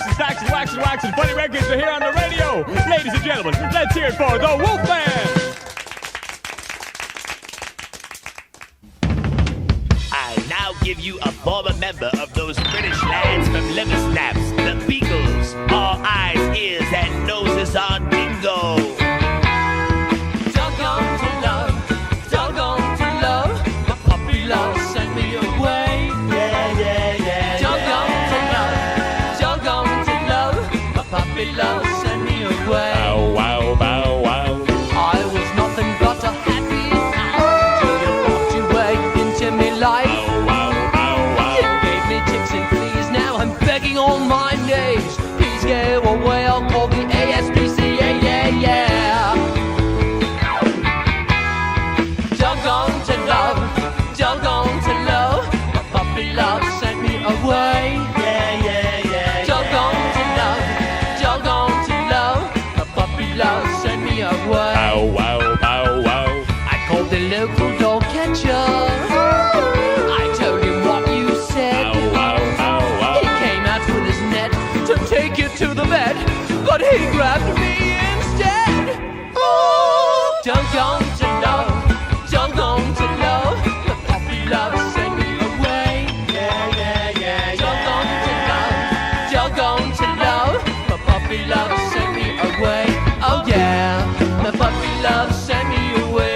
and stacks and wax and wax and funny records are here on the radio. Ladies and gentlemen, let's hear it for the Wolf Band. I now give you a former member of those British lads from Liver Snaps, the Beagles, all eyes, ears, and noses on bingo. Doggone to love, my puppy love sent me away. Yeah, yeah, yeah. Doggone to love, my puppy love sent me away. Bow, wow, bow, wow. I was nothing but a happy sound till you walked your way into me life. You gave me ticks and fleas, now I'm begging on my knees. Please go away, I'll call the ASPCA, yeah, yeah. Doggone to love, my puppy love sent me away. Yeah, yeah, yeah. Doggone to love, my puppy love sent me away. Bow, wow, bow, wow. I called the local dog catcher. I told him what you said. Bow, wow, bow, wow. He came out with his net to take you to the vet, but he grabbed me instead. Oh, doggone to love, my puppy love sent me away. Yeah, yeah, yeah, Doggone to love, my puppy love sent me away. Oh yeah, my puppy love sent me away.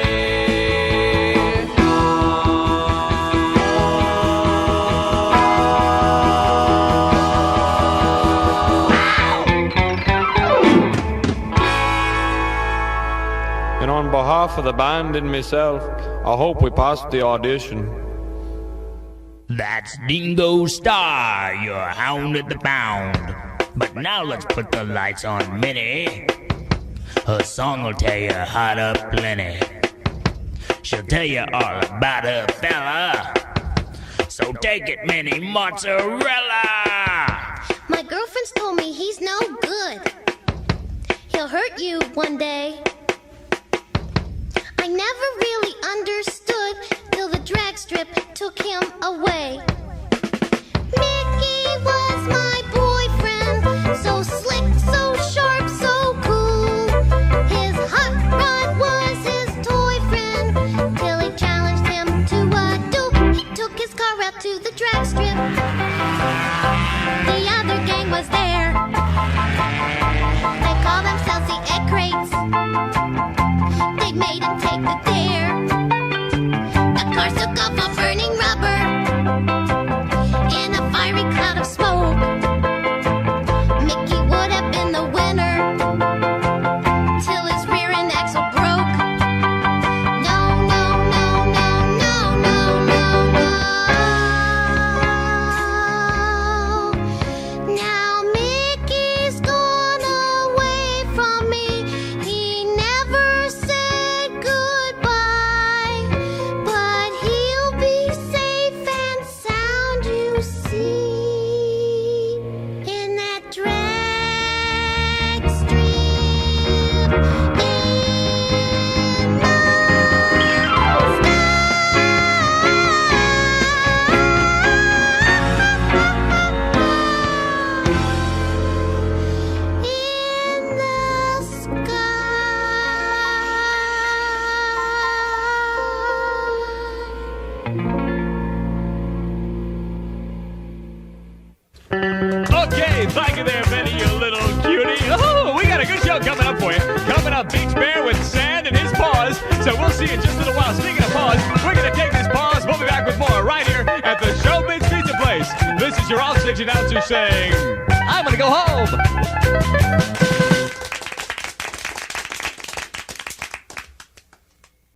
And on behalf of the band and myself, I hope we pass the audition. That's Dingo Star, your hound at the pound. But now let's put the lights on Minnie. Her song will tear your heart up plenty. She'll tell you all about her fella. So take it, Minnie Mozzarella. My girlfriend's told me he's no good. He'll hurt you one day. I never really understood till the Dragstrip took him away. Mickey was my boyfriend, so slick, so sharp, so cool. His hot rod was his toy friend, till he challenged him to a duel. He took his car out to the Dragstrip. The other gang was there. They call themselves the Egg Crates. They made him take the dare. The cars took off while burning rubber in a fiery cloud of smoke. Mickey would have been the winner till his rear end axle broke. No, no, no, no, no, no, no, no. Now Mickey's gone away from me. He never said goodbye, but he'll be safe and sound, you see, in that drag strip in my in the Okay, thank you there, Benny, you little cutie. Oh, we got a good show coming up for you. Coming up, Beach Bear with Sand in his paws. So we'll see you in just a little while. Speaking of paws, we're going to take this pause. We'll be back with more right here at the Showbiz Pizza Place. This is your off-stage announcer saying, I'm going to go home.